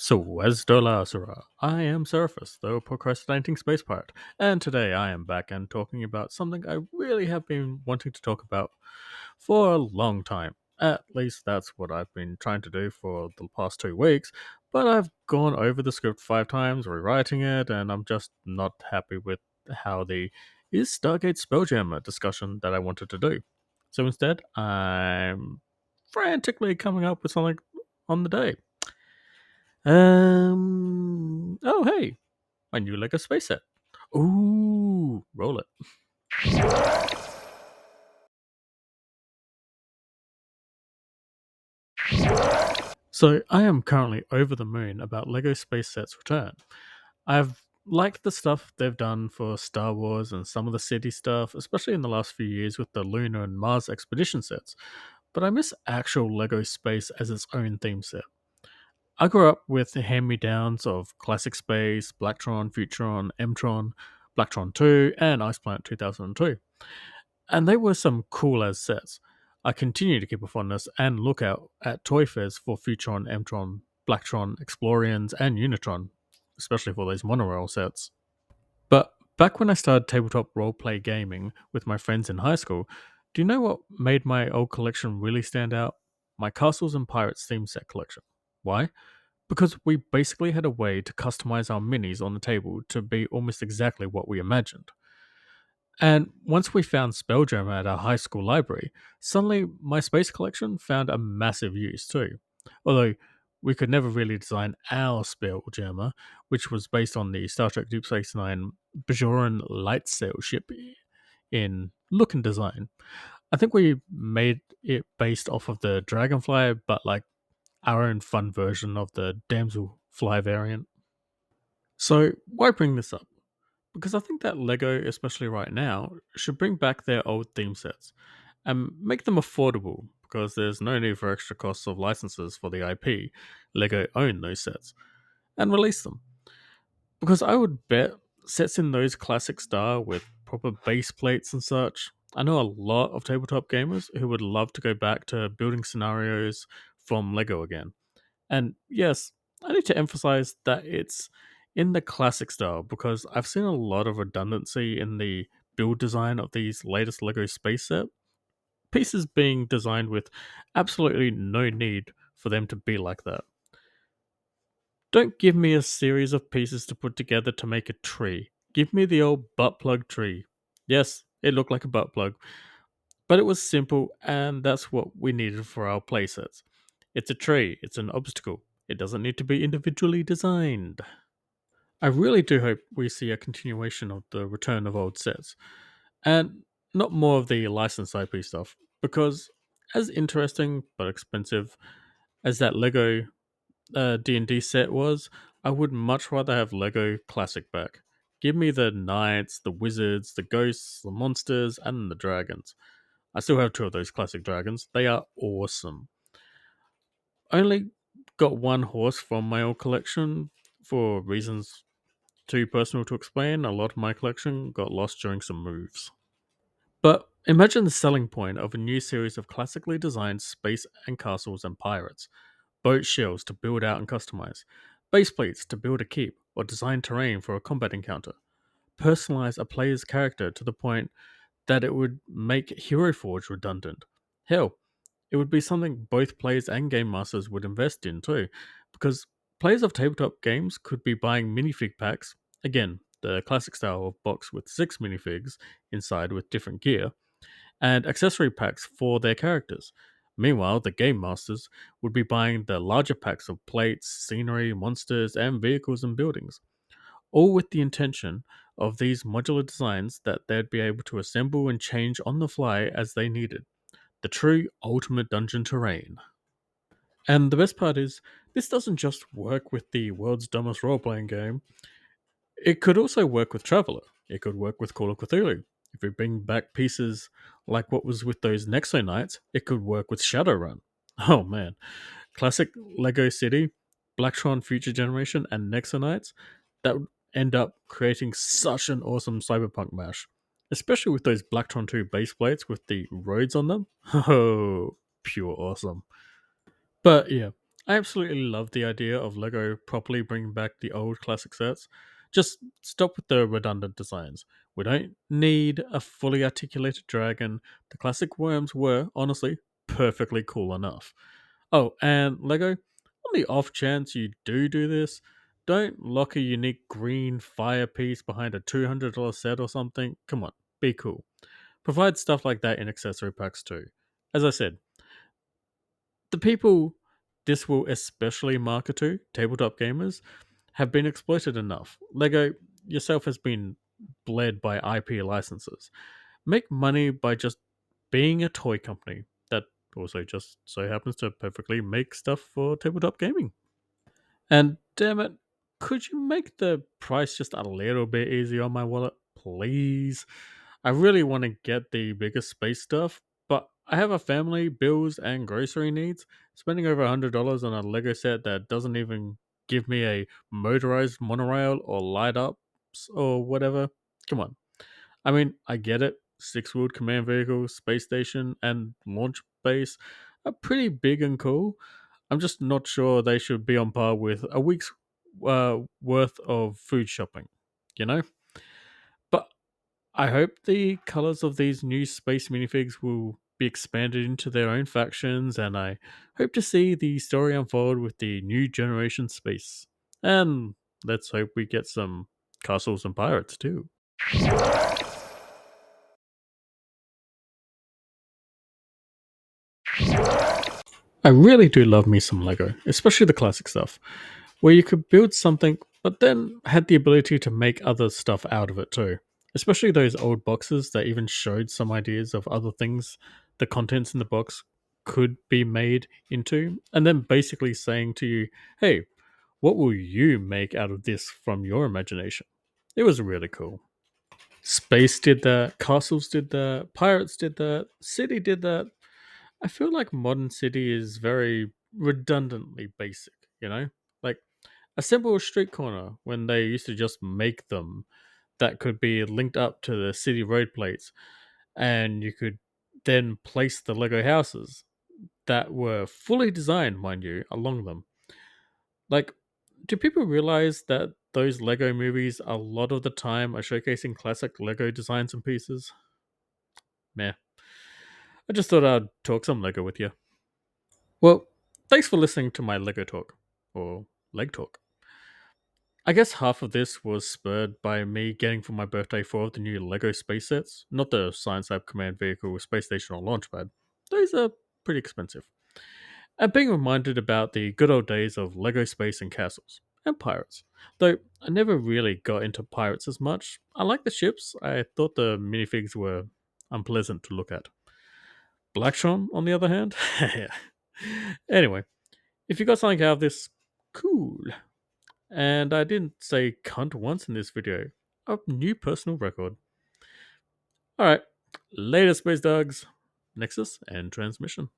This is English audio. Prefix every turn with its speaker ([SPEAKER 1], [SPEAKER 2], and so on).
[SPEAKER 1] So, as Dola Asura, I am Seraphis, the procrastinating space pirate, and today I am back and talking about something I really have been wanting to talk about for a long time. At least that's what I've been trying to do for the past 2 weeks, but I've gone over the script 5 times, rewriting it, and I'm just not happy with how the is Stargate Spelljammer discussion that I wanted to do. So instead, I'm frantically coming up with something on the day. Oh, hey, my new Lego space set. Ooh, roll it. So, I am currently over the moon about Lego Space Set's return. I've liked the stuff they've done for Star Wars and some of the city stuff, especially in the last few years with the Lunar and Mars expedition sets, but I miss actual Lego Space as its own theme set. I grew up with the hand me downs of Classic Space, Blacktron, Futuron, Mtron, Blacktron 2, and Ice Planet 2002. And they were some cool as sets. I continue to keep a fondness and look out at toy fairs for Futron, Mtron, Blacktron, Explorians, and Unitron, especially for those monorail sets. But back when I started tabletop roleplay gaming with my friends in high school, do you know what made my old collection really stand out? My Castles and Pirates theme set collection. Why? Because we basically had a way to customize our minis on the table to be almost exactly what we imagined. And once we found Spelljammer at our high school library, suddenly my space collection found a massive use too. Although we could never really design our Spelljammer, which was based on the Star Trek Deep Space Nine Bajoran light sail ship in look and design. I think we made it based off of the Dragonfly, but like our own fun version of the Damselfly variant. So why bring this up? Because I think that Lego, especially right now, should bring back their old theme sets and make them affordable because there's no need for extra costs of licenses for the IP. Lego own those sets and release them. Because I would bet sets in those classic style with proper base plates and such. I know a lot of tabletop gamers who would love to go back to building scenarios from Lego again. And yes, I need to emphasize that it's in the classic style because I've seen a lot of redundancy in the build design of these latest Lego space set pieces being designed with absolutely no need for them to be like that. Don't give me a series of pieces to put together to make a tree. Give me the old butt plug tree. Yes, it looked like a butt plug, but it was simple and that's what we needed for our playsets. It's a tree, it's an obstacle. It doesn't need to be individually designed. I really do hope we see a continuation of the return of old sets, and not more of the licensed IP stuff, because as interesting but expensive as that Lego D&D set was, I would much rather have Lego Classic back. Give me the knights, the wizards, the ghosts, the monsters, and the dragons. I still have two of those classic dragons. They are awesome. Only got one horse from my old collection for reasons too personal to explain. A lot of my collection got lost during some moves. But imagine the selling point of a new series of classically designed space and castles and pirates, boat shells to build out and customize, base plates to build a keep or design terrain for a combat encounter. Personalize a player's character to the point that it would make Hero Forge redundant. Hell, it would be something both players and game masters would invest in too, because players of tabletop games could be buying minifig packs, again, the classic style of box with 6 minifigs inside with different gear, and accessory packs for their characters. Meanwhile, the game masters would be buying the larger packs of plates, scenery, monsters, and vehicles and buildings, all with the intention of these modular designs that they'd be able to assemble and change on the fly as they needed. The true ultimate dungeon terrain. And the best part is, this doesn't just work with the world's dumbest role playing game, it could also work with Traveller. It could work with Call of Cthulhu. If we bring back pieces like what was with those Nexo Knights, it could work with Shadowrun. Oh man. Classic Lego City, Blacktron Future Generation, and Nexo Knights, that would end up creating such an awesome cyberpunk mash. Especially with those Blacktron 2 base plates with the roads on them. Oh, pure awesome. But yeah, I absolutely love the idea of Lego properly bringing back the old classic sets. Just stop with the redundant designs. We don't need a fully articulated dragon. The classic worms were, honestly, perfectly cool enough. Oh, and Lego, on the off chance you do this, don't lock a unique green fire piece behind a $200 set or something. Come on, be cool. Provide stuff like that in accessory packs too. As I said, the people this will especially market to, tabletop gamers, have been exploited enough. Lego yourself has been bled by IP licenses. Make money by just being a toy company that also just so happens to perfectly make stuff for tabletop gaming. And damn it, could you make the price just a little bit easier on my wallet, please? I really want to get the bigger space stuff, but I have a family, bills, and grocery needs. Spending over $100 on a Lego set that doesn't even give me a motorized monorail or light ups or whatever. Come on. I mean, I get it. Six wheeled command vehicle, space station, and launch base are pretty big and cool. I'm just not sure they should be on par with a week's worth of food shopping, you know? But I hope the colors of these new space minifigs will be expanded into their own factions, and I hope to see the story unfold with the new generation space. And let's hope we get some castles and pirates too. I really do love me some Lego, especially the classic stuff, where you could build something but then had the ability to make other stuff out of it too. Especially those old boxes that even showed some ideas of other things the contents in the box could be made into, and then basically saying to you, hey, what will you make out of this from your imagination? It was really cool. Space did that, castles did that, pirates did that, city did that. I feel like modern city is very redundantly basic, you know? Like a simple street corner when they used to just make them that could be linked up to the city road plates, and you could then place the Lego houses that were fully designed, mind you, along them. Like, do people realize that those Lego movies a lot of the time are showcasing classic Lego designs and pieces? Meh. I just thought I'd talk some Lego with you. Well, thanks for listening to my Lego talk, or leg talk. I guess half of this was spurred by me getting for my birthday four of the new Lego space sets, not the Science Lab Command Vehicle, Space Station, or Launchpad. Those are pretty expensive. And being reminded about the good old days of Lego Space and Castles, and Pirates. Though I never really got into Pirates as much. I like the ships, I thought the minifigs were unpleasant to look at. Blackshon, on the other hand? Anyway, if you got something out of this, cool. And I didn't say cunt once in this video. A new personal record. Alright, later, Space Dogs. Nexus and transmission.